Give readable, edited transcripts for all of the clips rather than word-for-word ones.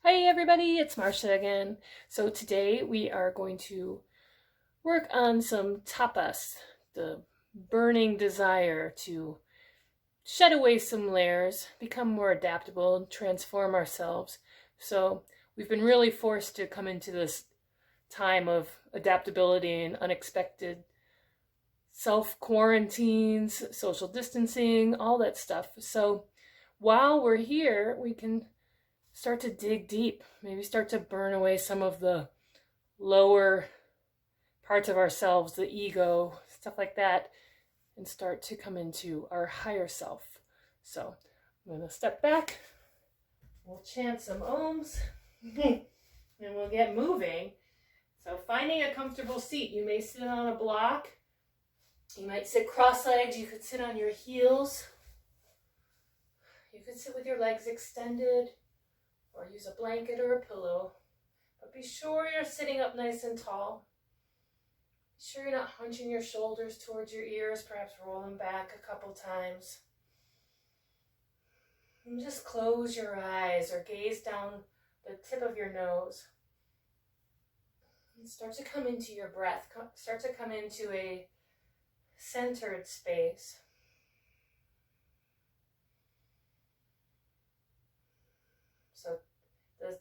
Hi everybody, it's Marcia again. So today we are going to work on some tapas, the burning desire to shed away some layers, become more adaptable, and transform ourselves. So we've been really forced to come into this time of adaptability and unexpected self-quarantines, social distancing, all that stuff. So while we're here, we can start to dig deep, maybe start to burn away some of the lower parts of ourselves, the ego, stuff like that, and start to come into our higher self. So I'm going to step back, we'll chant some ohms, and we'll get moving. So finding a comfortable seat, you may sit on a block, you might sit cross-legged, you could sit on your heels, you could sit with your legs extended, or use a blanket or a pillow. But be sure you're sitting up nice and tall. Be sure you're not hunching your shoulders towards your ears, perhaps roll them back a couple times. And just close your eyes or gaze down the tip of your nose. And start to come into your breath. Start to come into a centered space. So the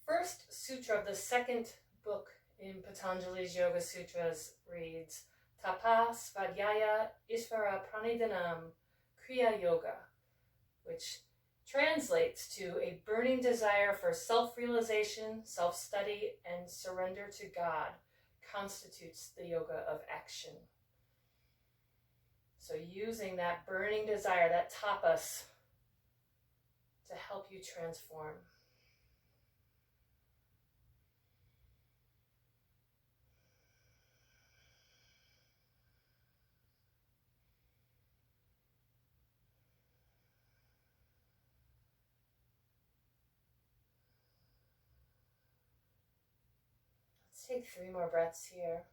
first sutra of the second book in Patanjali's Yoga Sutras reads, Tapas Vadhyaya Ishvara Pranidhanam Kriya Yoga, which translates to a burning desire for self-realization, self-study, and surrender to God constitutes the yoga of action. So using that burning desire, that tapas, to help you transform. Let's take 3 more breaths here.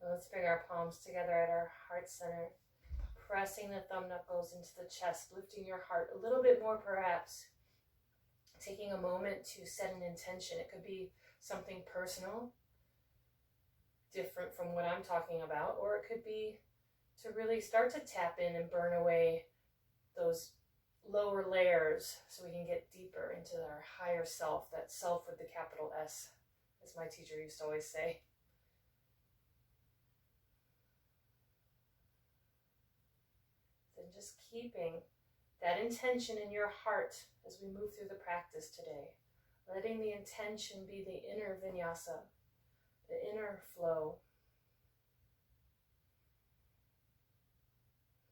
Let's bring our palms together at our heart center, pressing the thumb knuckles into the chest, lifting your heart a little bit more perhaps. Taking a moment to set an intention. It could be something personal, different from what I'm talking about, or it could be to really start to tap in and burn away those lower layers so we can get deeper into our higher self, that self with the capital S, as my teacher used to always say. Then just keeping that intention in your heart as we move through the practice today. Letting the intention be the inner vinyasa, the inner flow.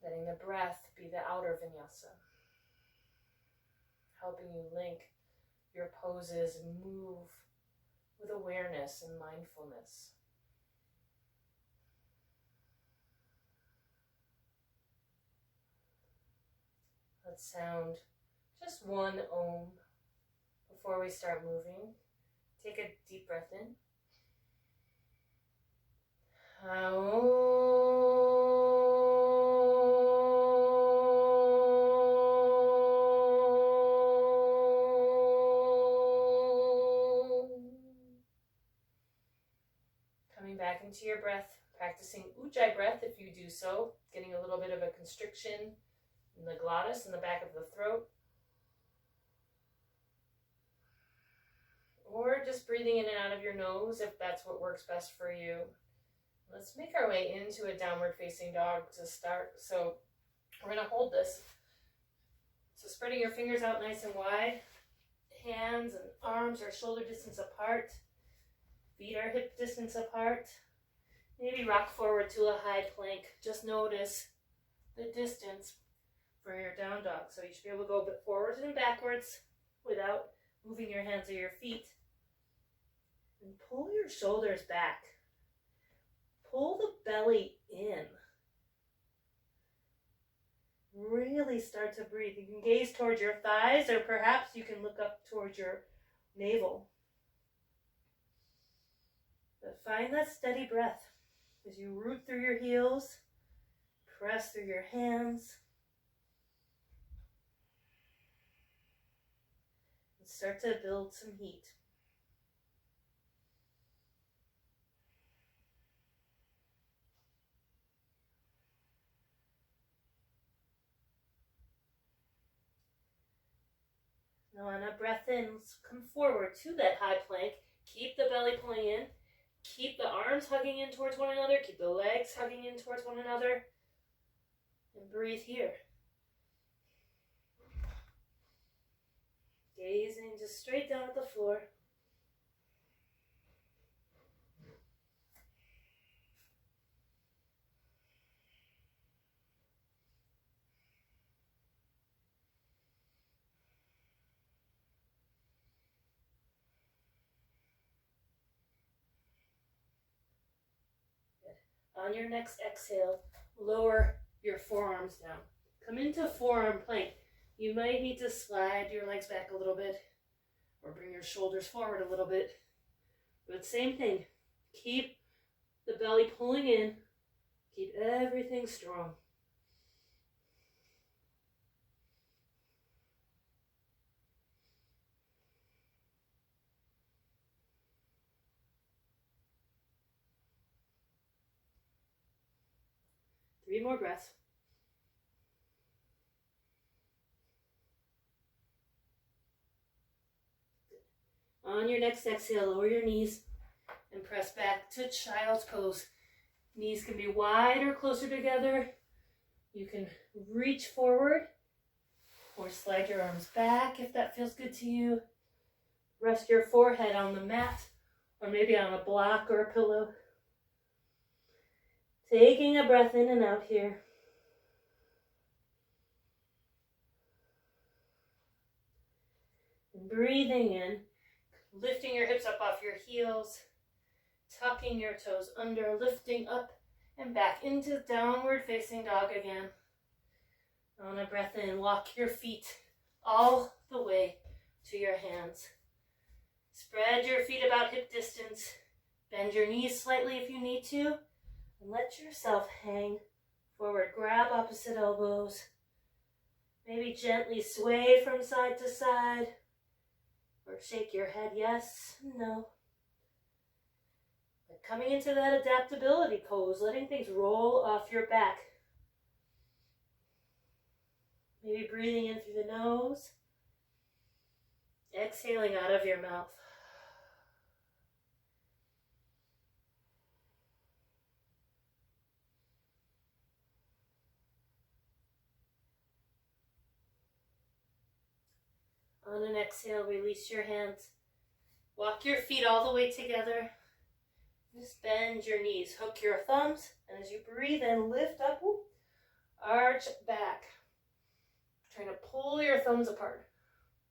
Letting the breath be the outer vinyasa. Helping you link your poses and move with awareness and mindfulness. Let's sound just one Om before we start moving. Take a deep breath in. Coming back into your breath, practicing Ujjayi breath if you do so, getting a little bit of a constriction in the glottis, in the back of the throat. Or just breathing in and out of your nose if that's what works best for you. Let's make our way into a downward facing dog to start. So we're going to hold this. So spreading your fingers out nice and wide. Hands and arms are shoulder distance apart. Feet are hip distance apart. Maybe rock forward to a high plank. Just notice the distance for your down dog. So you should be able to go a bit forwards and backwards without moving your hands or your feet. And pull your shoulders back. Pull the belly in. Really start to breathe. You can gaze towards your thighs, or perhaps you can look up towards your navel. But find that steady breath as you root through your heels, press through your hands, and start to build some heat. Now on a breath in, let's come forward to that high plank. Keep the belly pulling in. Keep the arms hugging in towards one another. Keep the legs hugging in towards one another. And breathe here. Gazing just straight down at the floor. On your next exhale, lower your forearms down. Come into forearm plank. You might need to slide your legs back a little bit or bring your shoulders forward a little bit. But same thing. Keep the belly pulling in. Keep everything strong. Three more breaths. On your next exhale, lower your knees and press back to child's pose. Knees can be wide or closer together. You can reach forward or slide your arms back if that feels good to you. Rest your forehead on the mat or maybe on a block or a pillow. Taking a breath in and out here. And breathing in, lifting your hips up off your heels, tucking your toes under, lifting up and back into downward facing dog again. On a breath in, walk your feet all the way to your hands. Spread your feet about hip distance. Bend your knees slightly if you need to. And let yourself hang forward. Grab opposite elbows. Maybe gently sway from side to side. Or shake your head yes, no. But coming into that adaptability pose, letting things roll off your back. Maybe breathing in through the nose. Exhaling out of your mouth. On an exhale, release your hands. Walk your feet all the way together. Just bend your knees. Hook your thumbs. And as you breathe in, lift up. Arch back. Trying to pull your thumbs apart.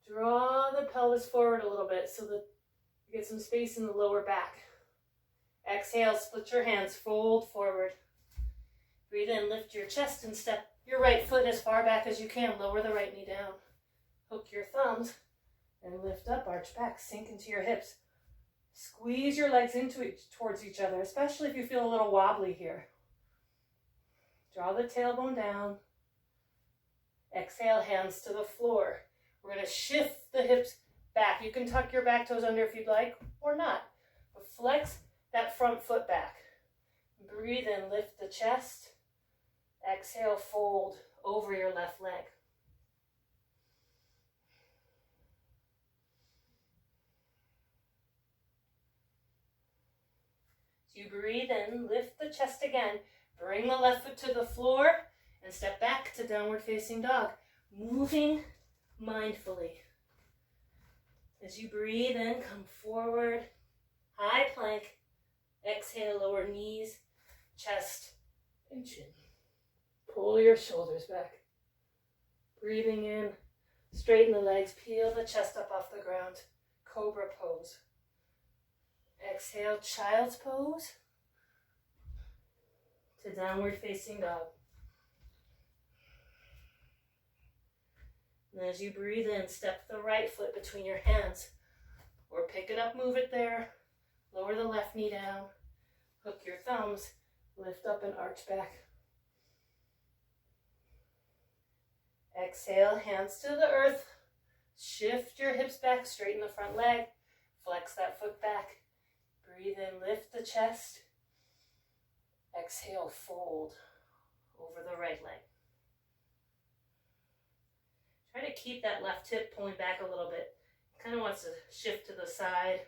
Draw the pelvis forward a little bit so that you get some space in the lower back. Exhale, split your hands, fold forward. Breathe in, lift your chest and step your right foot as far back as you can. Lower the right knee down. Hook your thumbs and lift up, arch back, sink into your hips. Squeeze your legs towards each other, especially if you feel a little wobbly here. Draw the tailbone down. Exhale, hands to the floor. We're going to shift the hips back. You can tuck your back toes under if you'd like, or not. But flex that front foot back. Breathe in, lift the chest. Exhale, fold over your left leg. You breathe in, lift the chest again, bring the left foot to the floor, and step back to downward facing dog, moving mindfully. As you breathe in, come forward, high plank, exhale, lower knees, chest, and chin. Pull your shoulders back. Breathing in, straighten the legs, peel the chest up off the ground, cobra pose. Exhale, child's pose to downward facing dog. And as you breathe in, step the right foot between your hands. Or pick it up, move it there. Lower the left knee down. Hook your thumbs. Lift up and arch back. Exhale, hands to the earth. Shift your hips back, straighten the front leg. Flex that foot back. Breathe in, lift the chest. Exhale, fold over the right leg. Try to keep that left hip pulling back a little bit. Kind of wants to shift to the side.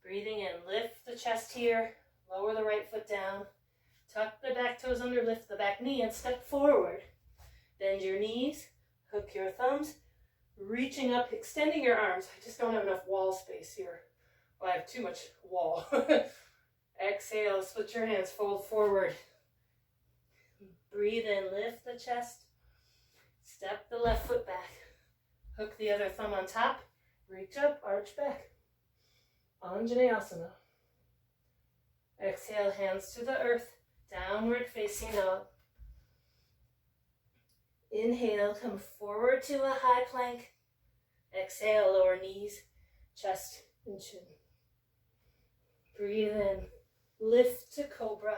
Breathing in, lift the chest here. Lower the right foot down. Tuck the back toes under, lift the back knee and step forward. Bend your knees, hook your thumbs, reaching up, extending your arms. I just don't have enough wall space here. Well, I have too much wall. Exhale, split your hands, fold forward. Breathe in, lift the chest. Step the left foot back. Hook the other thumb on top. Reach up, arch back. Anjaneyasana. Exhale, hands to the earth. Downward facing dog. Inhale, come forward to a high plank. Exhale, lower knees, chest and chin. Breathe in, lift to cobra.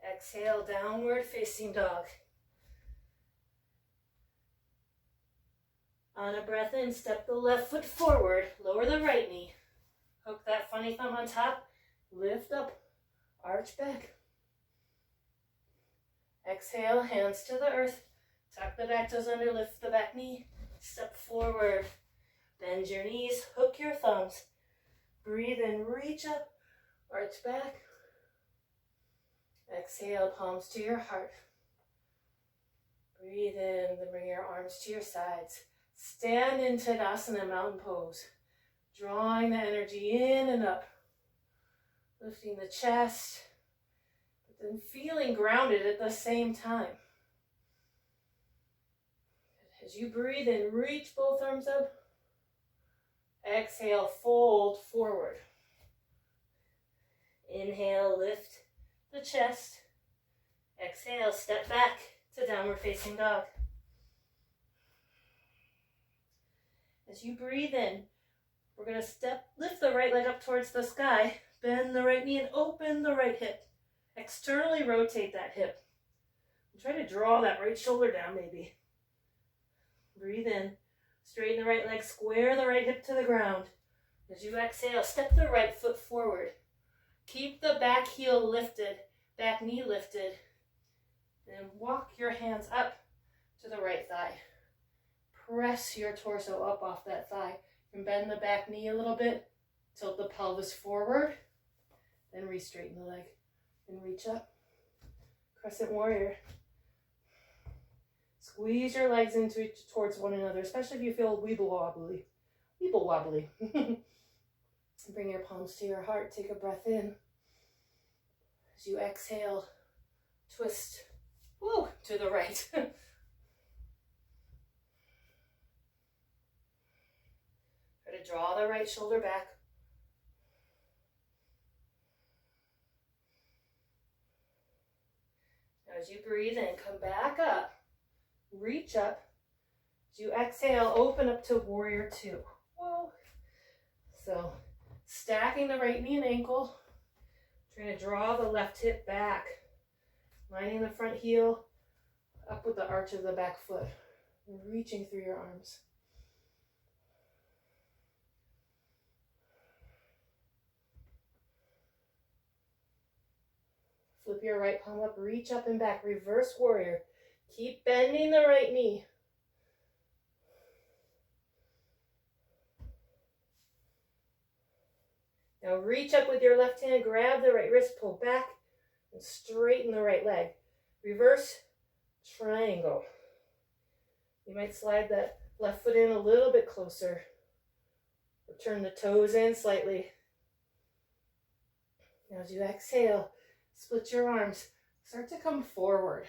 Exhale, downward facing dog. On a breath in, step the left foot forward, lower the right knee. Hook that funny thumb on top, lift up, arch back. Exhale, hands to the earth. Tuck the back toes under, lift the back knee. Step forward. Bend your knees, hook your thumbs. Breathe in, reach up, arch back. Exhale, palms to your heart. Breathe in, then bring your arms to your sides. Stand in Tadasana, mountain pose. Drawing the energy in and up. Lifting the chest. And feeling grounded at the same time. As you breathe in, reach both arms up. Exhale, fold forward. Inhale, lift the chest. Exhale, step back to downward facing dog. As you breathe in, we're going to lift the right leg up towards the sky. Bend the right knee and open the right hip. Externally rotate that hip. And try to draw that right shoulder down maybe. Breathe in. Straighten the right leg. Square the right hip to the ground. As you exhale, step the right foot forward. Keep the back heel lifted. Back knee lifted. And walk your hands up to the right thigh. Press your torso up off that thigh. And bend the back knee a little bit. Tilt the pelvis forward. Then re-straighten the leg. And reach up. Crescent warrior. Squeeze your legs into towards one another, especially if you feel weeble wobbly. Weeble wobbly. Bring your palms to your heart. Take a breath in. As you exhale, twist to the right. Try to draw the right shoulder back. As you breathe in, come back up, reach up. As you exhale, open up to warrior two. Whoa. So stacking the right knee and ankle, trying to draw the left hip back, lining the front heel up with the arch of the back foot, and reaching through your arms. Flip your right palm up, reach up and back, reverse warrior. Keep bending the right knee. Now reach up with your left hand, grab the right wrist, pull back, and straighten the right leg. Reverse triangle. You might slide that left foot in a little bit closer. Or turn the toes in slightly. Now as you exhale, split your arms. Start to come forward.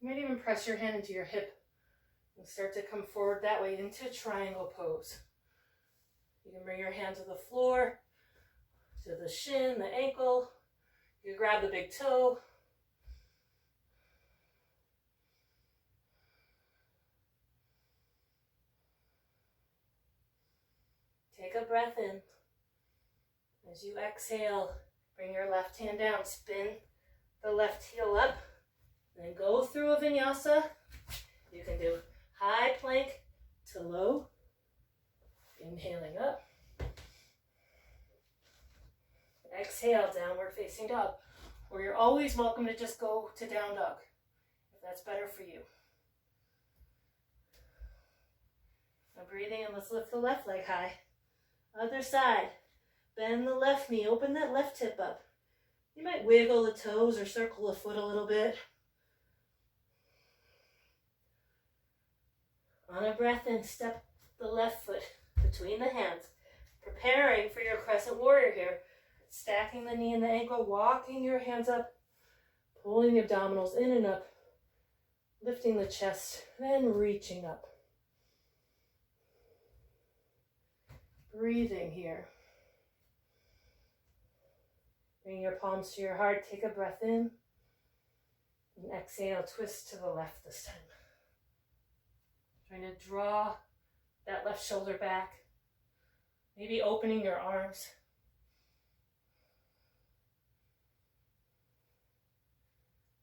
You might even press your hand into your hip and start to come forward that way into triangle pose. You can bring your hand to the floor, to the shin, the ankle. You can grab the big toe. Take a breath in. As you exhale, bring your left hand down, spin the left heel up, then go through a vinyasa. You can do high plank to low, inhaling up. Exhale, downward facing dog. Or you're always welcome to just go to down dog, if that's better for you. Now breathing in, let's lift the left leg high. Other side. Bend the left knee, open that left hip up. You might wiggle the toes or circle the foot a little bit. On a breath in, step the left foot between the hands, preparing for your crescent warrior here. Stacking the knee and the ankle, walking your hands up, pulling the abdominals in and up, lifting the chest, then reaching up. Breathing here. Bring your palms to your heart, take a breath in, and exhale, twist to the left this time. Trying to draw that left shoulder back, maybe opening your arms.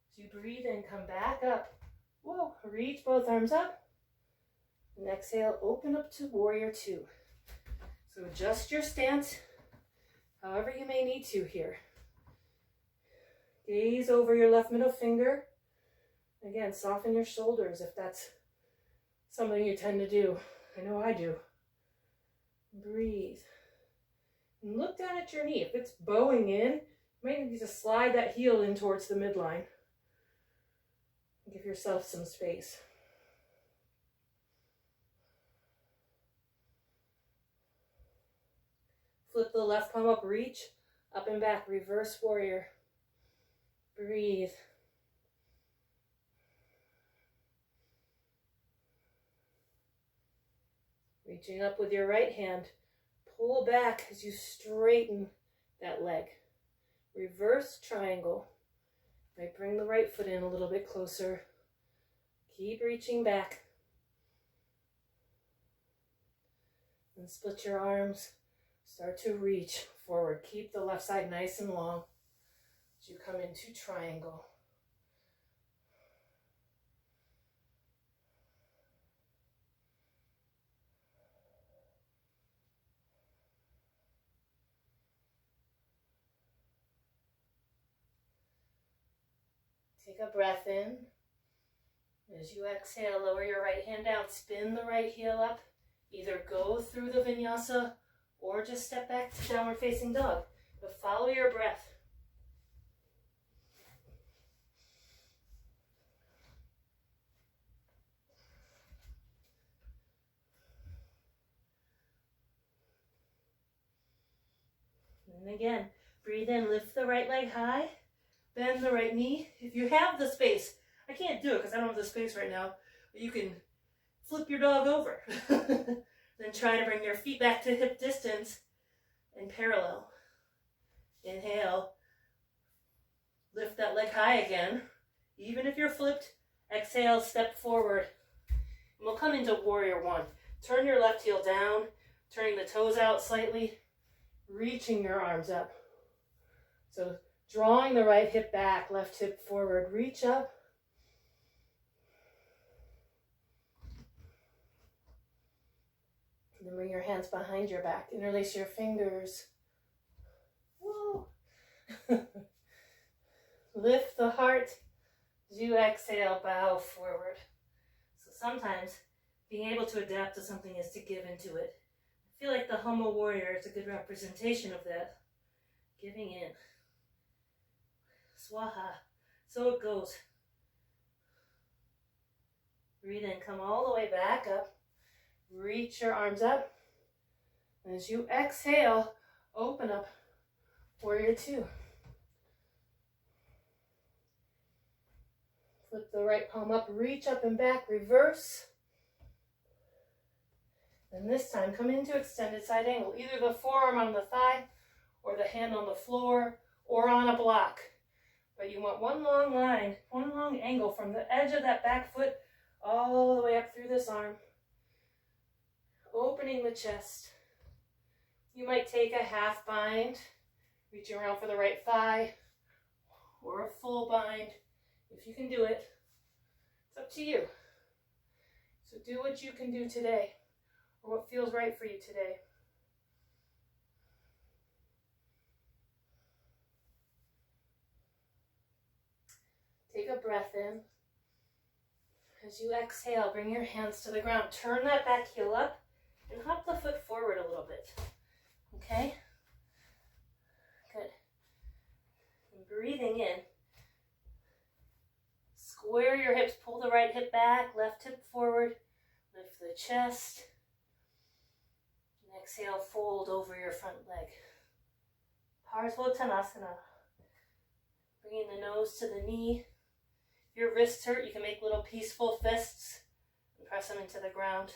As you breathe in, come back up. Whoa, reach both arms up. And exhale, open up to warrior two. So adjust your stance however you may need to here. Gaze over your left middle finger. Again, soften your shoulders if that's something you tend to do. I know I do. Breathe. And look down at your knee. If it's bowing in, you might need to slide that heel in towards the midline. Give yourself some space. Flip the left palm up, reach up and back, reverse warrior. Breathe. Reaching up with your right hand, pull back as you straighten that leg. Reverse triangle. Right, bring the right foot in a little bit closer. Keep reaching back. And split your arms. Start to reach forward. Keep the left side nice and long as you come into triangle. Take a breath in. As you exhale, lower your right hand down, spin the right heel up. Either go through the vinyasa or just step back to downward facing dog. But follow your breath. And again, breathe in, lift the right leg high. Bend the right knee. If you have the space, I can't do it because I don't have the space right now, but you can flip your dog over. Then try to bring your feet back to hip distance and parallel. Inhale. Lift that leg high again. Even if you're flipped, exhale, step forward. And we'll come into warrior one. Turn your left heel down, turning the toes out slightly, reaching your arms up. So drawing the right hip back, left hip forward, reach up. And then bring your hands behind your back, interlace your fingers. Whoa. Lift the heart. As you exhale, bow forward. So sometimes being able to adapt to something is to give into it. I feel like the Homo warrior is a good representation of that. Giving in. Swaha. So it goes. Breathe in, come all the way back up. Reach your arms up. And as you exhale, open up warrior two. Flip the right palm up, reach up and back, reverse. And this time, come into extended side angle. Either the forearm on the thigh, or the hand on the floor, or on a block. But you want one long line, one long angle from the edge of that back foot all the way up through this arm. Opening the chest. You might take a half bind, reaching around for the right thigh, or a full bind. If you can do it, it's up to you. So do what you can do today, or what feels right for you today. Take a breath in. As you exhale, bring your hands to the ground. Turn that back heel up and hop the foot forward a little bit. Okay? Good. And breathing in. Square your hips. Pull the right hip back, left hip forward. Lift the chest. And exhale, fold over your front leg. Parsvottanasana. Bringing the nose to the knee. If your wrists hurt, you can make little peaceful fists and press them into the ground.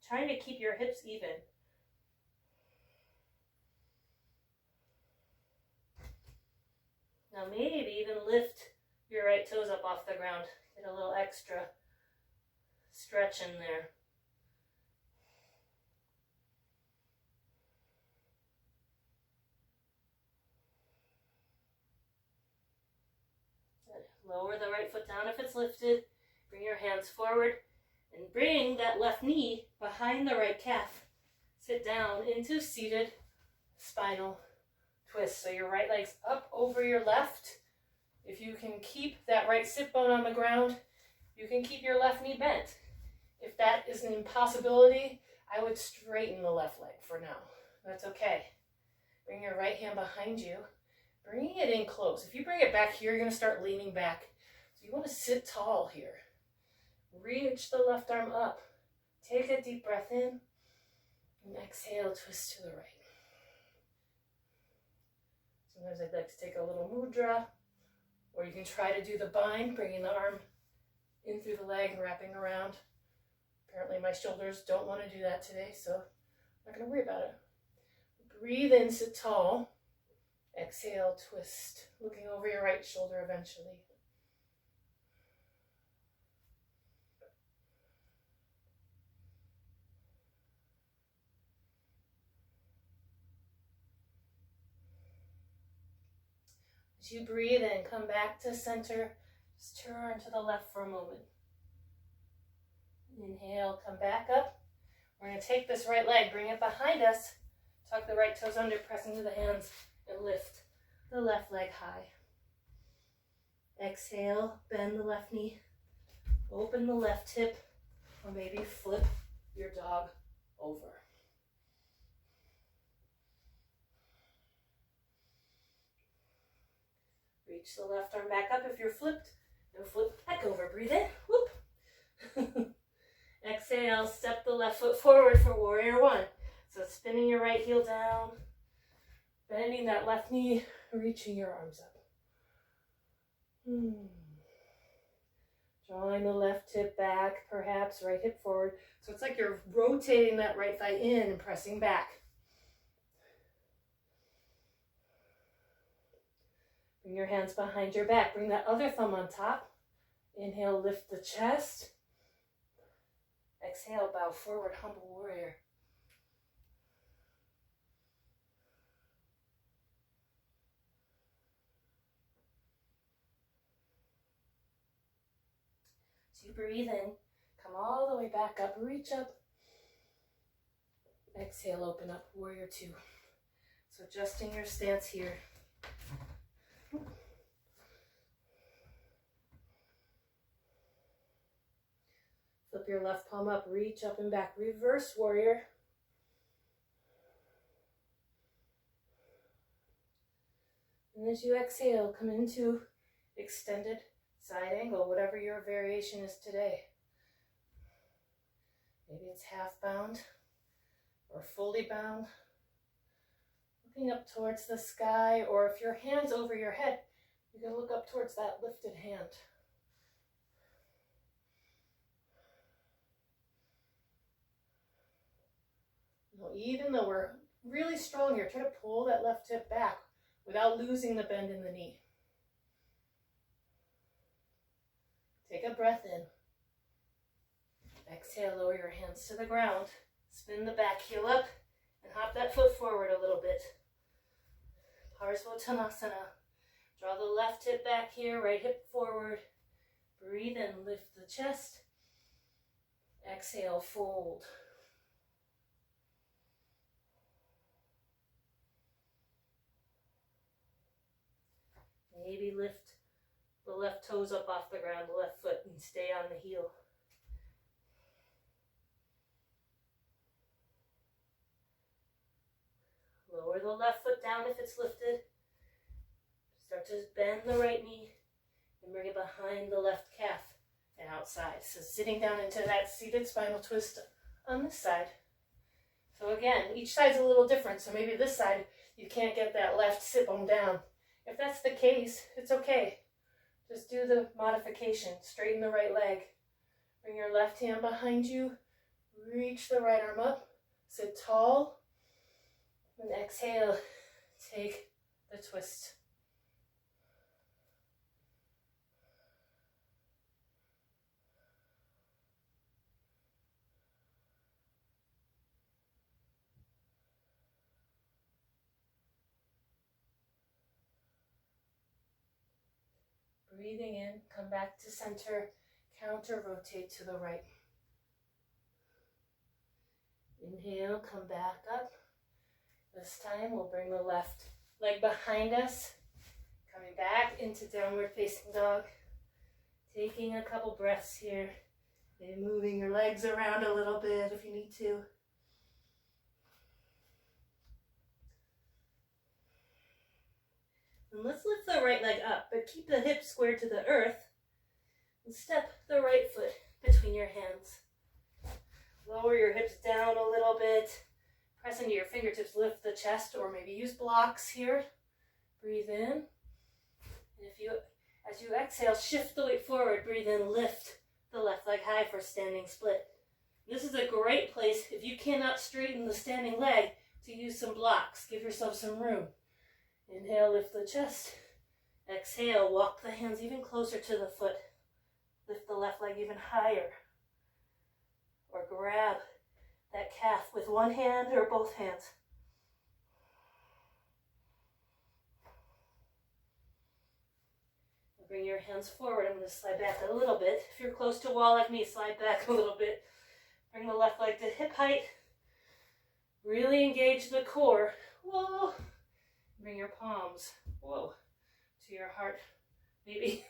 Trying to keep your hips even. Now maybe even lift your right toes up off the ground. Get a little extra stretch in there. Lower the right foot down if it's lifted. Bring your hands forward and bring that left knee behind the right calf. Sit down into seated spinal twist. So your right leg's up over your left. If you can keep that right sit bone on the ground, you can keep your left knee bent. If that is an impossibility, I would straighten the left leg for now. That's okay. Bring your right hand behind you. Bringing it in close. If you bring it back here, you're going to start leaning back. So you want to sit tall here. Reach the left arm up. Take a deep breath in. And exhale, twist to the right. Sometimes I'd like to take a little mudra. Or you can try to do the bind, bringing the arm in through the leg and wrapping around. Apparently my shoulders don't want to do that today, so I'm not going to worry about it. Breathe in, sit tall. Exhale, twist, looking over your right shoulder eventually. As you breathe in, come back to center. Just turn to the left for a moment. Inhale, come back up. We're going to take this right leg, bring it behind us. Tuck the right toes under, press into the hands, and lift the left leg high. Exhale, bend the left knee. Open the left hip, or maybe flip your dog over. Reach the left arm back up if you're flipped, and flip back over. Breathe in, whoop. Exhale, step the left foot forward for warrior one. So spinning your right heel down, bending that left knee, reaching your arms up. Drawing the left hip back, perhaps right hip forward. So it's like you're rotating that right thigh in and pressing back. Bring your hands behind your back. Bring that other thumb on top. Inhale, lift the chest. Exhale, bow forward, humble warrior. So you breathe in, come all the way back up, reach up. Exhale, open up, warrior two. So adjusting your stance here. Flip your left palm up, reach up and back, reverse warrior. And as you exhale, come into extended side angle, whatever your variation is today. Maybe it's half bound or fully bound. Looking up towards the sky, or if your hand's over your head, you can look up towards that lifted hand. Now, even though we're really strong here, try to pull that left hip back without losing the bend in the knee. Take a breath in. Exhale, lower your hands to the ground. Spin the back heel up and hop that foot forward a little bit. Parsvottanasana. Draw the left hip back here, right hip forward. Breathe in, lift the chest. Exhale, fold. Maybe lift the left toes up off the ground, the left foot, and stay on the heel. Lower the left foot down if it's lifted. Start to bend the right knee and bring it behind the left calf and outside. So sitting down into that seated spinal twist on this side. So again, each side's a little different. So maybe this side, you can't get that left sit bone down. If that's the case, it's okay. Just do the modification. Straighten the right leg. Bring your left hand behind you. Reach the right arm up. Sit tall. And exhale. Take the twist. Breathing in, come back to center, counter rotate to the right. Inhale, come back up. This time we'll bring the left leg behind us, coming back into downward facing dog. Taking a couple breaths here, maybe moving your legs around a little bit if you need to. And let's lift the right leg up, but keep the hips squared to the earth. And step the right foot between your hands. Lower your hips down a little bit. Press into your fingertips, lift the chest, or maybe use blocks here. Breathe in. And as you exhale, shift the weight forward. Breathe in, lift the left leg high for standing split. This is a great place, if you cannot straighten the standing leg, to use some blocks. Give yourself some room. Inhale, lift the chest. Exhale, walk the hands even closer to the foot. Lift the left leg even higher. Or grab that calf with one hand or both hands. Bring your hands forward. I'm going to slide back a little bit. If you're close to wall like me, slide back a little bit. Bring the left leg to hip height. Really engage the core. Whoa. Bring your palms, whoa, to your heart, maybe.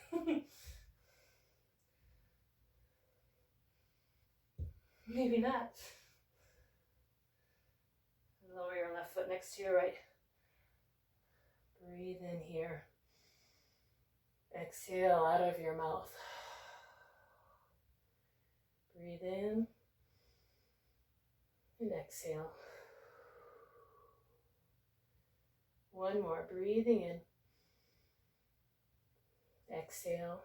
Maybe not. Lower your left foot next to your right. Breathe in here. Exhale out of your mouth. Breathe in and exhale. One more, breathing in. Exhale.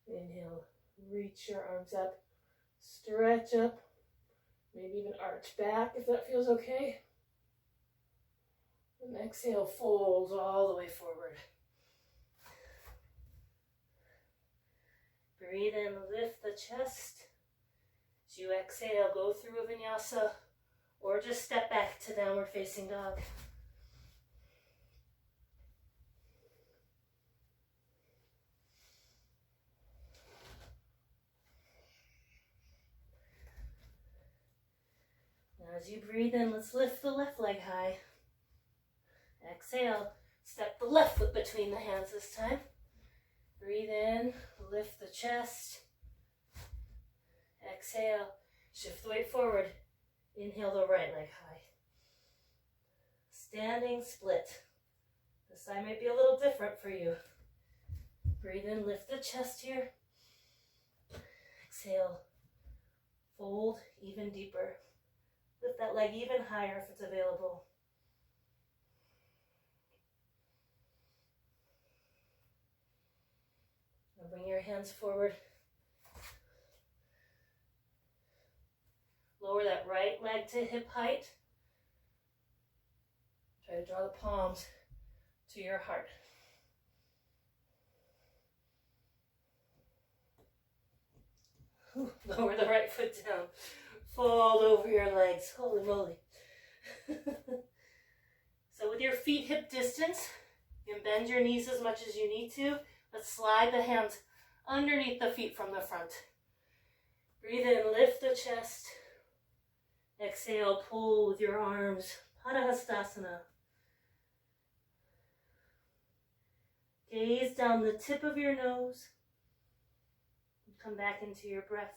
Inhale, reach your arms up, stretch up, maybe even arch back if that feels okay. And exhale, fold all the way forward. Breathe in, lift the chest. As you exhale, go through a vinyasa or just step back to downward facing dog. Now as you breathe in, let's lift the left leg high. Exhale, step the left foot between the hands this time. Breathe in, lift the chest. Exhale, shift the weight forward. Inhale the right leg high. Standing split. This side might be a little different for you. Breathe in, lift the chest here. Exhale, fold even deeper. Lift that leg even higher if it's available. And bring your hands forward. Lower that right leg to hip height. Try to draw the palms to your heart. Lower the right foot down. Fold over your legs. Holy moly. So with your feet hip distance, you can bend your knees as much as you need to. Let's slide the hands underneath the feet from the front. Breathe in, lift the chest. Exhale, pull with your arms. Padahastasana. Gaze down the tip of your nose. Come back into your breath.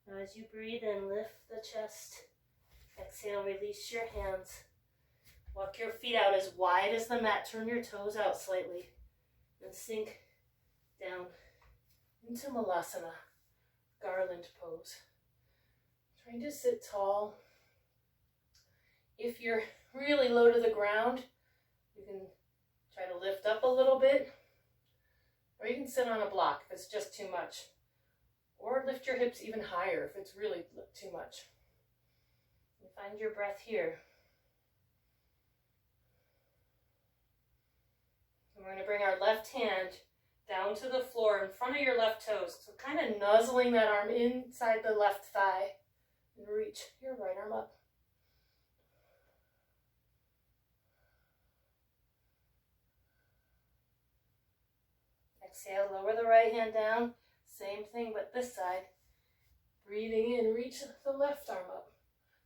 Now as you breathe in, lift the chest. Exhale, release your hands. Walk your feet out as wide as the mat. Turn your toes out slightly. And sink down into Malasana, garland pose. Trying to sit tall. If you're really low to the ground, you can try to lift up a little bit. Or you can sit on a block if it's just too much. Or lift your hips even higher if it's really too much. And find your breath here. And we're going to bring our left hand down to the floor in front of your left toes. So kind of nuzzling that arm inside the left thigh. And reach your right arm up. Exhale, lower the right hand down. Same thing, but this side. Breathing in, reach the left arm up.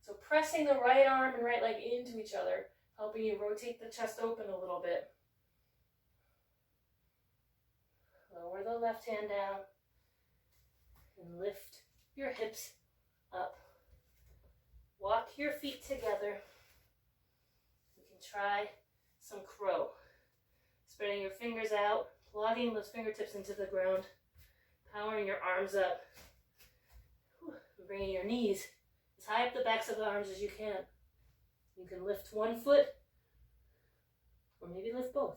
So pressing the right arm and right leg into each other, helping you rotate the chest open a little bit. Lower the left hand down and lift your hips up. Walk your feet together. You can try some crow. Spreading your fingers out, plugging those fingertips into the ground, powering your arms up, and bringing your knees as high up the backs of the arms as you can. You can lift one foot, or maybe lift both.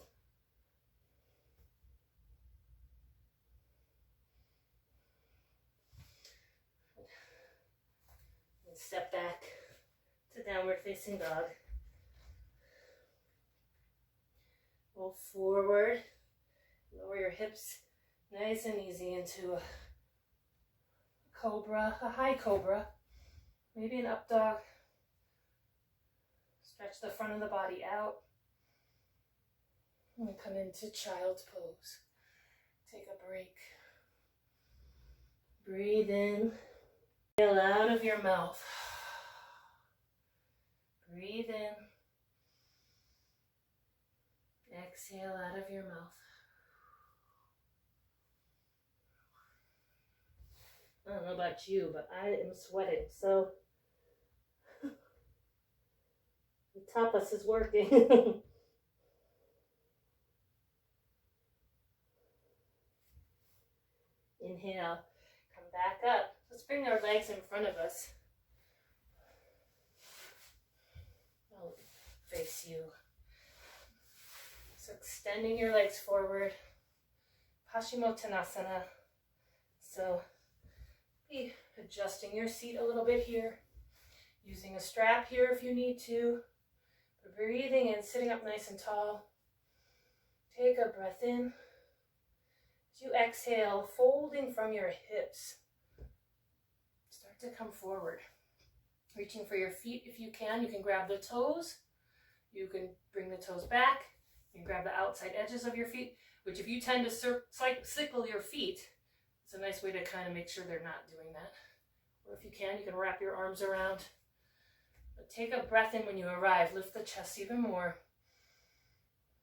And step back to downward facing dog. Roll forward, lower your hips nice and easy into a cobra, a high cobra, maybe an up dog. Stretch the front of the body out. And come into child's pose. Take a break. Breathe in. Exhale out of your mouth. Breathe in. Exhale out of your mouth. I don't know about you, but I am sweating, so the tapas is working. Inhale, come back up. Let's bring our legs in front of us. I'll face you. So extending your legs forward. Paschimottanasana. So be adjusting your seat a little bit here. Using a strap here if you need to. But breathing in, sitting up nice and tall. Take a breath in. As you exhale, folding from your hips. Start to come forward. Reaching for your feet if you can. You can grab the toes. You can bring the toes back. You can grab the outside edges of your feet, which if you tend to sickle your feet, it's a nice way to kind of make sure they're not doing that. Or if you can wrap your arms around. But take a breath in when you arrive. Lift the chest even more.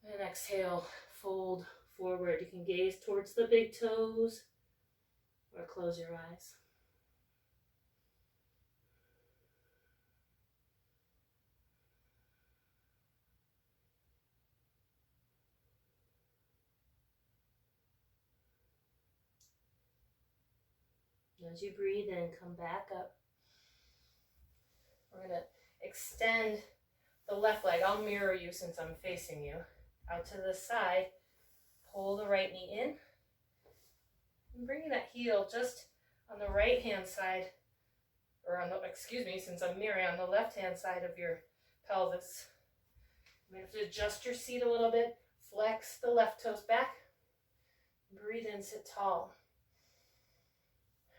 And exhale, fold forward. You can gaze towards the big toes or close your eyes. As you breathe in, come back up. We're going to extend the left leg. I'll mirror you since I'm facing you. Out to the side. Pull the right knee in. And bringing that heel just on the right hand side, or on the, excuse me, since I'm Mary, on the left hand side of your pelvis. You might have to adjust your seat a little bit. Flex the left toes back. Breathe in, sit tall.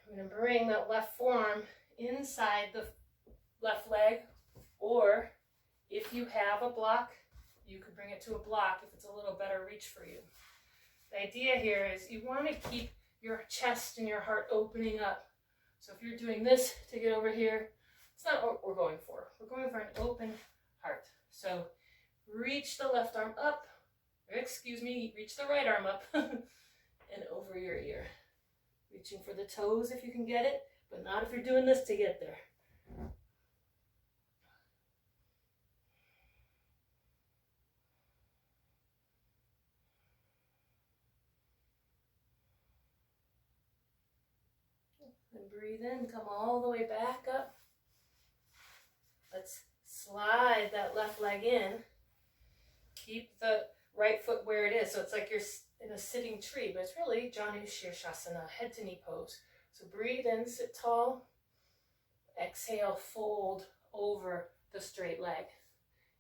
I'm going to bring that left forearm inside the left leg, or if you have a block, you could bring it to a block if it's a little better reach for you. The idea here is you want to keep your chest and your heart opening up. So if you're doing this to get over here, it's not what we're going for. We're going for an open heart. So reach the left arm up, reach the right arm up and over your ear. Reaching for the toes if you can get it, but not if you're doing this to get there. And breathe in, come all the way back up. Let's slide that left leg in. Keep the right foot where it is. So it's like you're in a sitting tree, but it's really Janu Shirshasana, head to knee pose. So breathe in, sit tall. Exhale, fold over the straight leg.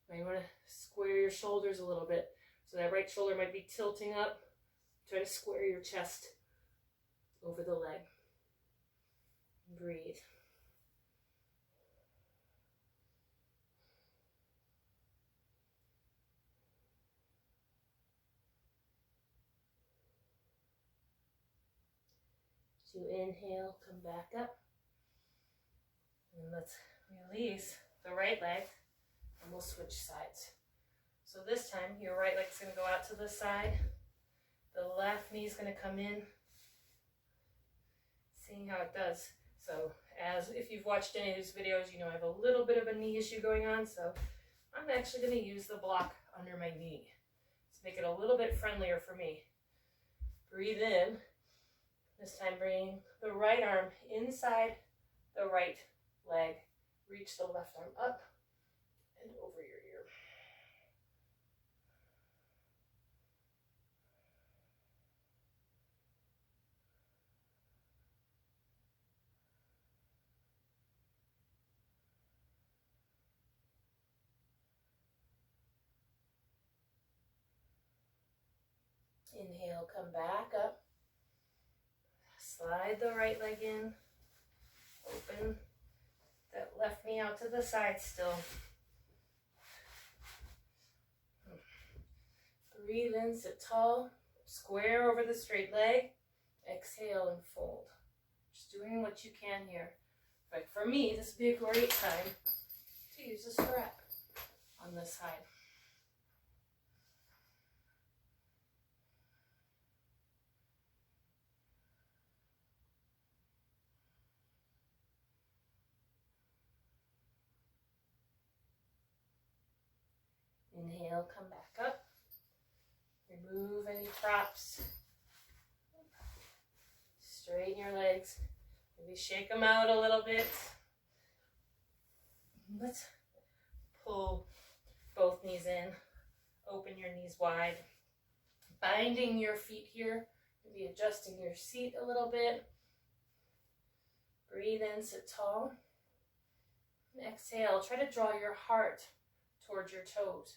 Now you want to square your shoulders a little bit. So that right shoulder might be tilting up. Try to square your chest over the leg. Breathe. So inhale, come back up. And let's release the right leg and we'll switch sides. So this time your right leg's going to go out to the side. The left knee is going to come in. Seeing how it does. So as if you've watched any of these videos, you know I have a little bit of a knee issue going on, so I'm actually going to use the block under my knee to make it a little bit friendlier for me. Breathe in. This time bring the right arm inside the right leg. Reach the left arm up and over your ear. Inhale, come back up. Slide the right leg in. Open that left knee out to the side still. Breathe in, sit tall. Square over the straight leg. Exhale and fold. Just doing what you can here. But for me, this would be a great time to use a strap on this side. Inhale, come back up. Remove any props. Straighten your legs. Maybe shake them out a little bit. Let's pull both knees in. Open your knees wide. Binding your feet here. Maybe adjusting your seat a little bit. Breathe in, sit tall. And exhale, try to draw your heart towards your toes.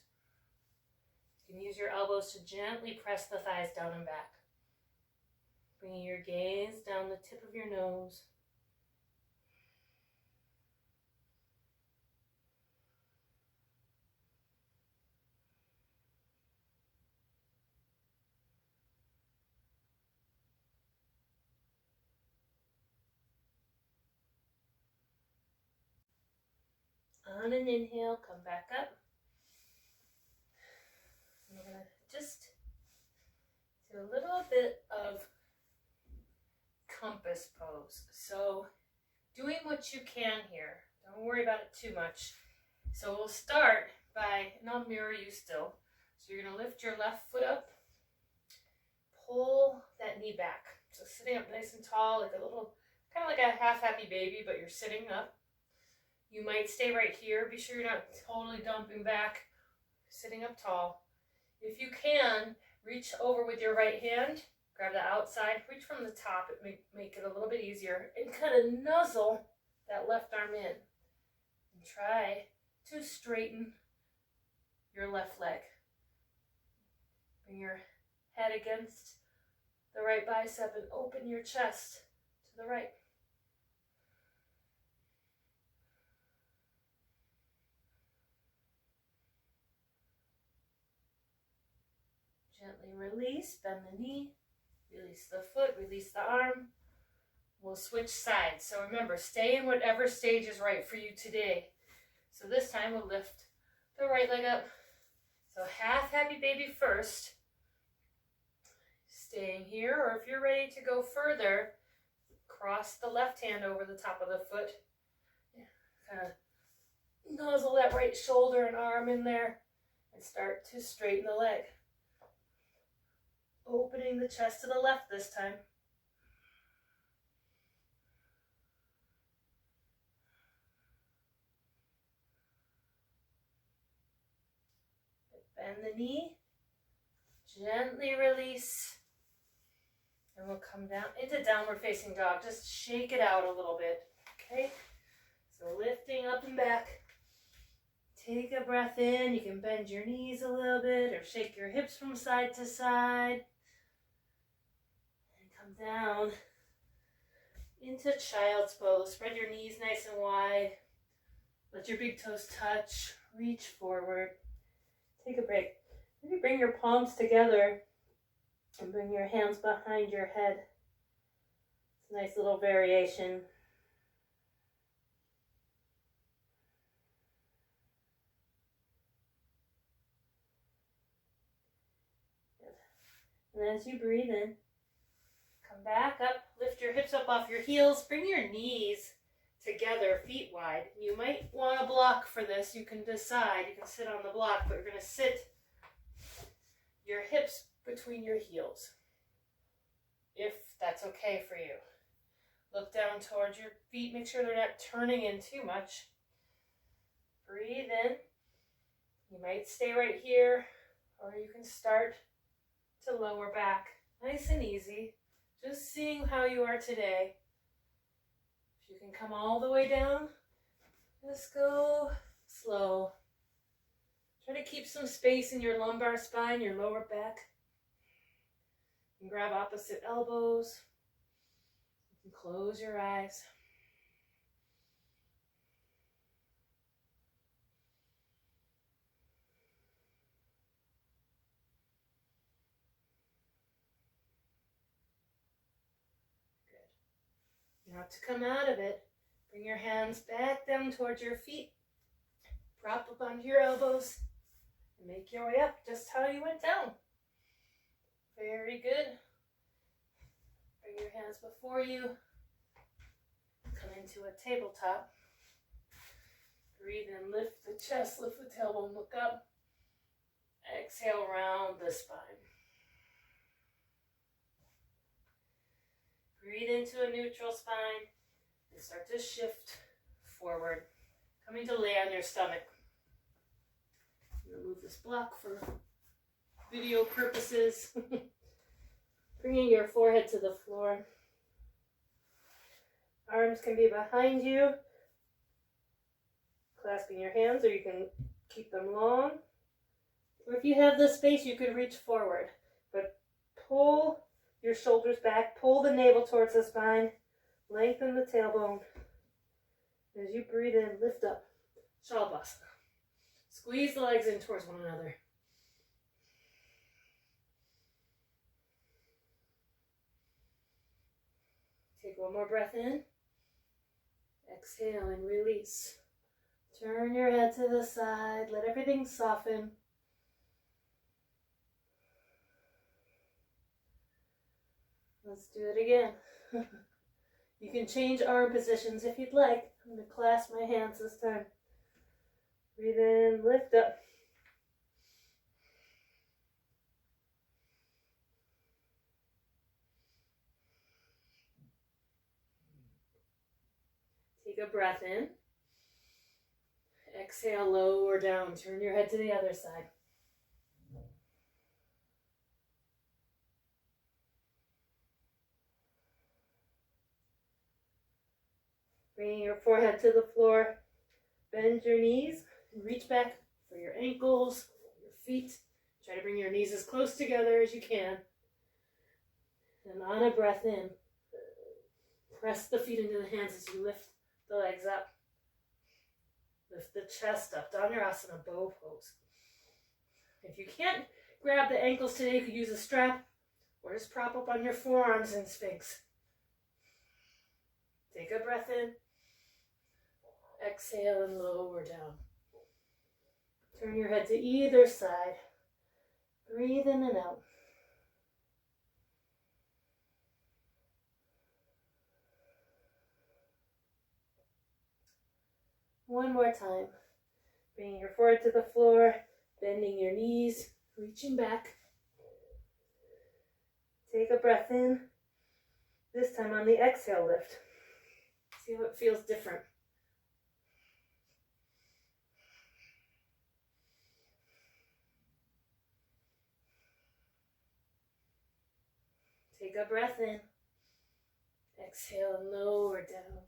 You can use your elbows to gently press the thighs down and back. Bringing your gaze down the tip of your nose. On an inhale, come back up. I'm going to just do a little bit of compass pose. So doing what you can here. Don't worry about it too much. So we'll start by, and I'll mirror you still. So you're going to lift your left foot up. Pull that knee back. So sitting up nice and tall, like a little, kind of like a half-happy baby, but you're sitting up. You might stay right here. Be sure you're not totally dumping back. Sitting up tall. If you can, Reach over with your right hand, grab the outside, reach from the top, it make it a little bit easier, and kind of nuzzle that left arm in. And try to straighten your left leg. Bring your head against the right bicep and open your chest to the right. Gently release, bend the knee, release the foot, release the arm. We'll switch sides. So remember, stay in whatever stage is right for you today. So this time we'll lift the right leg up. So half happy baby first. Staying here, or if you're ready to go further, cross the left hand over the top of the foot. Kind of nuzzle that right shoulder and arm in there and start to straighten the leg. Opening the chest to the left this time. Bend the knee, gently release, and we'll come down into downward facing dog. Just shake it out a little bit, okay? So lifting up and back. Take a breath in. You can bend your knees a little bit or shake your hips from side to side. And come down into child's pose. Spread your knees nice and wide. Let your big toes touch. Reach forward. Take a break. Maybe bring your palms together and bring your hands behind your head. It's a nice little variation. Good. And as you breathe in, come back up, lift your hips up off your heels, bring your knees together, feet wide. You might want a block for this. You can decide. You can sit on the block, but you're going to sit your hips between your heels, if that's okay for you. Look down towards your feet. Make sure they're not turning in too much. Breathe in. You might stay right here, or you can start to lower back. Nice and easy. Just seeing how you are today. If you can come all the way down, just go slow. Try to keep some space in your lumbar spine, your lower back. You can grab opposite elbows. You can close your eyes. Good. Now to come out of it, bring your hands back down towards your feet. Prop up onto your elbows. And make your way up just how you went down. Very good. Bring your hands before you. Come into a tabletop. Breathe in, lift the chest, lift the tailbone, look up. Exhale, round the spine. Breathe into a neutral spine and start to shift forward. Coming to lay on your stomach. Remove this block for video purposes. Bringing your forehead to the floor. Arms can be behind you, clasping your hands, or you can keep them long. Or if you have the space, you could reach forward. But pull your shoulders back, pull the navel towards the spine, lengthen the tailbone. As you breathe in, lift up. Shalabhasana. Squeeze the legs in towards one another. Take one more breath in. Exhale and release. Turn your head to the side. Let everything soften. Let's do it again. You can change arm positions if you'd like. I'm going to clasp my hands this time. Breathe in, lift up. Take a breath in. Exhale, lower down. Turn your head to the other side. Bringing your forehead to the floor. Bend your knees and reach back for your ankles, your feet. Try to bring your knees as close together as you can. And on a breath in, press the feet into the hands as you lift the legs up. Lift the chest up, Dhanurasana, bow pose. If you can't grab the ankles today, you could use a strap or just prop up on your forearms in Sphinx. Take a breath in. Exhale and lower down. Turn your head to either side. Breathe in and out. One more time. Bringing your forehead to the floor, bending your knees, reaching back. Take a breath in. This time on the exhale, lift. See how it feels different. Take a breath in. Exhale and lower down.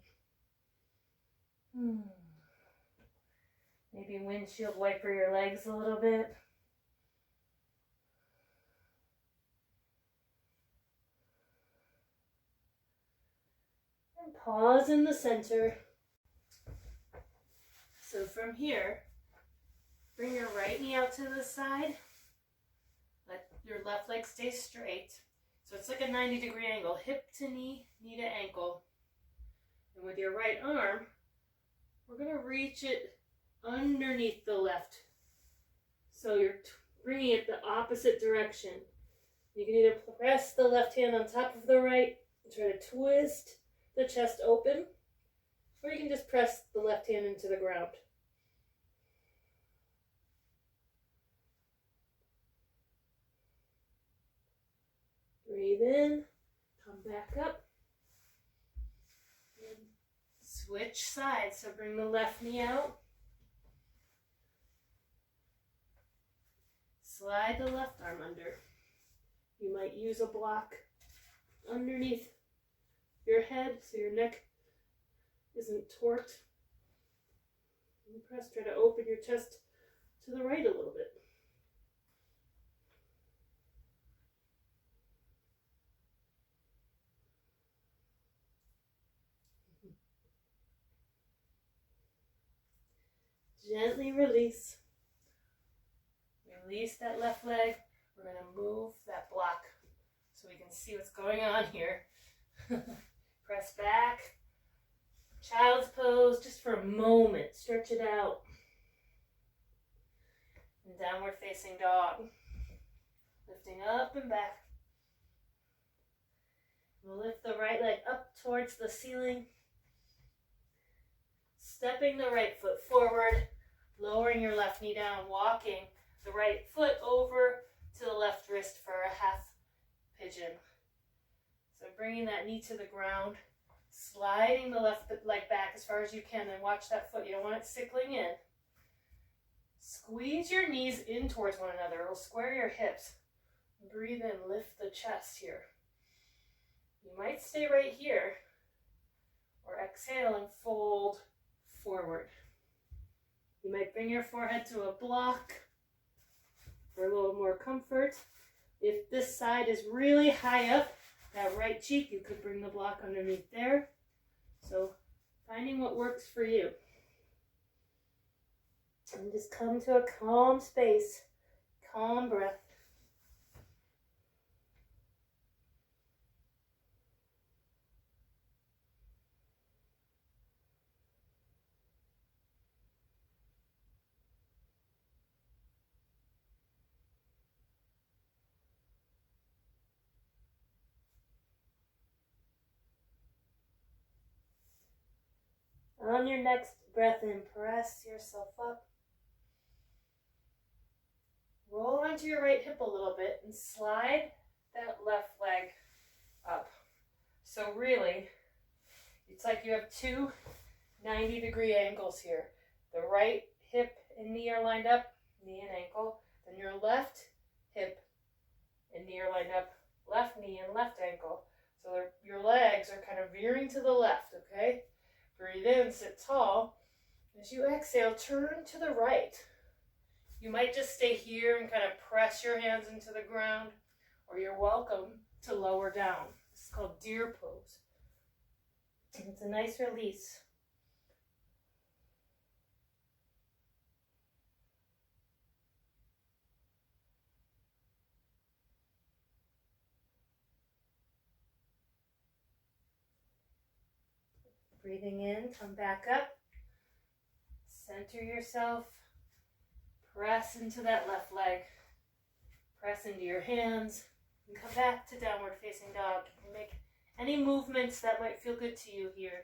Maybe windshield wiper your legs a little bit. And pause in the center. So from here, bring your right knee out to the side. Let your left leg stay straight. So it's like a 90-degree angle, hip to knee, knee to ankle. And with your right arm, we're going to reach it underneath the left. So you're bringing it the opposite direction. You can either press the left hand on top of the right and try to twist the chest open, or you can just press the left hand into the ground. Breathe in, come back up, and switch sides. So bring the left knee out, slide the left arm under. You might use a block underneath your head so your neck isn't torqued. And press, try to open your chest to the right a little bit. Gently release. Release that left leg. We're going to move that block so we can see what's going on here. Press back. Child's pose just for a moment. Stretch it out. And downward facing dog. Lifting up and back. We'll lift the right leg up towards the ceiling. Stepping the right foot forward. Lowering your left knee down. Walking the right foot over to the left wrist for a half pigeon. So bringing that knee to the ground, sliding the left leg back as far as you can, and watch that foot. You don't want it sickling in. Squeeze your knees in towards one another. It'll square your hips. Breathe in, lift the chest here. You might stay right here, or exhale and fold forward. You might bring your forehead to a block for a little more comfort. If this side is really high up, that right cheek, you could bring the block underneath there. So finding what works for you. And just come to a calm space, calm breath. On your next breath in, press yourself up. Roll onto your right hip a little bit and slide that left leg up. So really, it's like you have two 90-degree angles here. The right hip and knee are lined up, knee and ankle. Then your left hip and knee are lined up, left knee and left ankle. So your legs are kind of veering to the left, okay? Breathe and sit tall. As you exhale, turn to the right. You might just stay here and kind of press your hands into the ground, or you're welcome to lower down. This is called deer pose. It's a nice release. Breathing in, come back up. Center yourself. Press into that left leg. Press into your hands. And come back to downward facing dog. And make any movements that might feel good to you here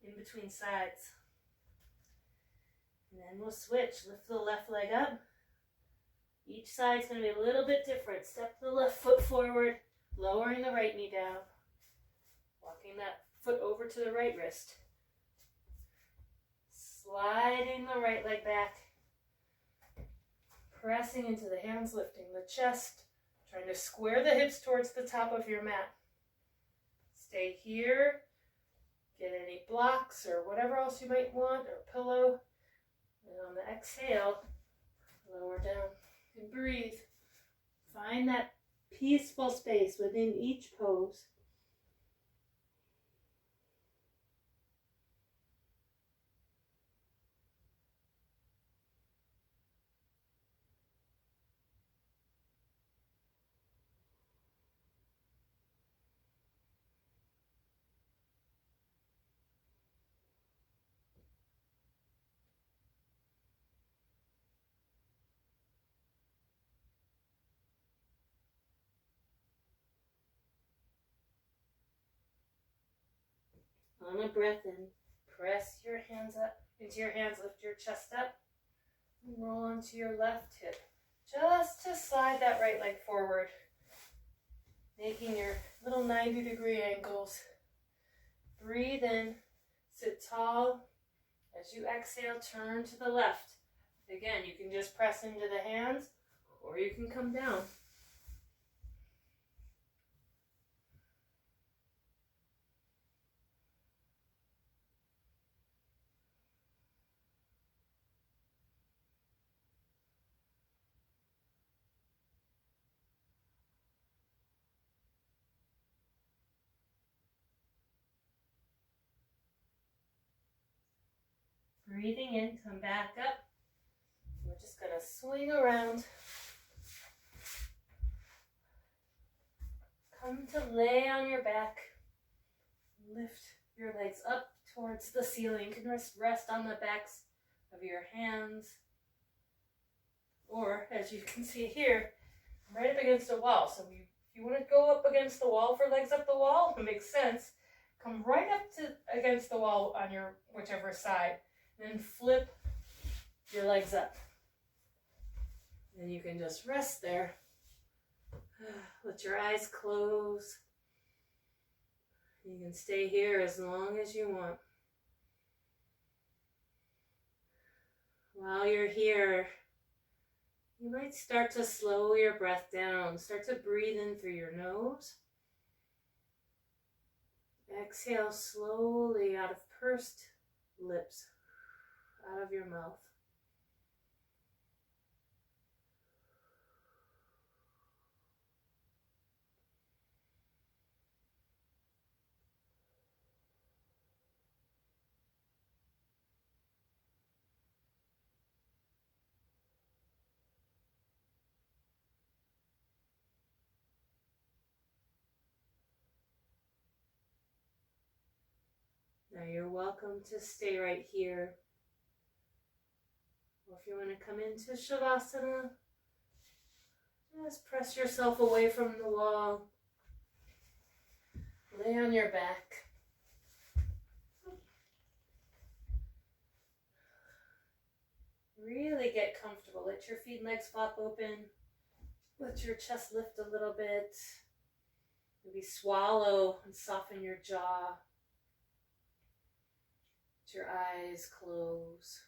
in between sides. And then we'll switch. Lift the left leg up. Each side's going to be a little bit different. Step the left foot forward, lowering the right knee down. Walking that foot over to the right wrist. Sliding the right leg back. Pressing into the hands, lifting the chest. Trying to square the hips towards the top of your mat. Stay here. Get any blocks or whatever else you might want, or pillow. And on the exhale, lower down and breathe. Find that peaceful space within each pose. On a breath in, press your hands up into your hands, lift your chest up, and roll onto your left hip. Just to slide that right leg forward, making your little 90-degree angles. Breathe in, sit tall. As you exhale, turn to the left. Again, you can just press into the hands, or you can come down. Breathing in, come back up. We're just going to swing around. Come to lay on your back. Lift your legs up towards the ceiling. You can rest on the backs of your hands. Or, as you can see here, right up against a wall. So if you want to go up against the wall for legs up the wall, it makes sense. Come right up to against the wall on your whichever side. Then flip your legs up. And you can just rest there. Let your eyes close. You can stay here as long as you want. While you're here, you might start to slow your breath down. Start to breathe in through your nose. Exhale slowly out of pursed lips. Out of your mouth. Now you're welcome to stay right here. Or if you want to come into Shavasana, just press yourself away from the wall. Lay on your back. Really get comfortable. Let your feet and legs flop open. Let your chest lift a little bit. Maybe swallow and soften your jaw. Let your eyes close.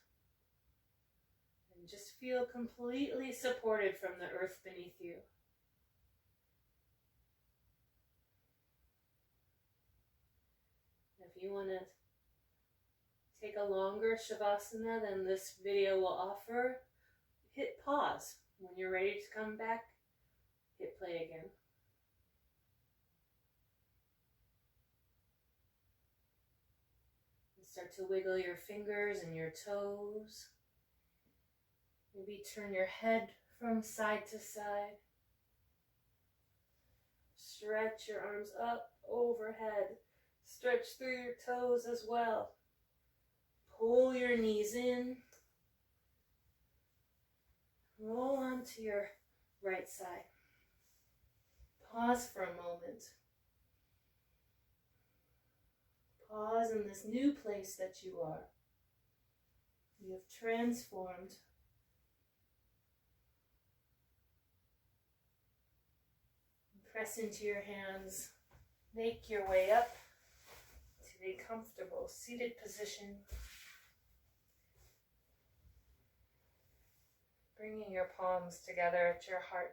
And just feel completely supported from the earth beneath you. If you want to take a longer Shavasana than this video will offer, hit pause. When you're ready to come back, hit play again. And start to wiggle your fingers and your toes. Maybe turn your head from side to side. Stretch your arms up overhead. Stretch through your toes as well. Pull your knees in. Roll onto your right side. Pause for a moment. Pause in this new place that you are. You have transformed. Press into your hands. Make your way up to a comfortable seated position. Bringing your palms together at your heart.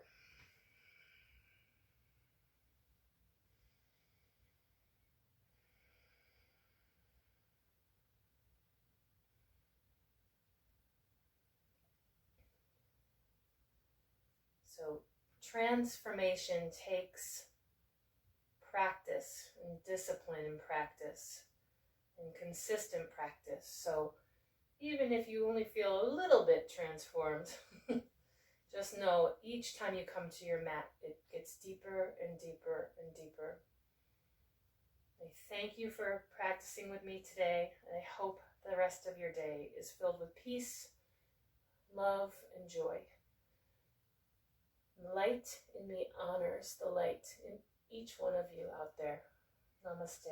So transformation takes practice and discipline and practice and consistent practice. So even if you only feel a little bit transformed, just know each time you come to your mat, it gets deeper and deeper and deeper. I thank you for practicing with me today, and I hope the rest of your day is filled with peace, love, and joy. Light in me honors the light in each one of you out there. Namaste.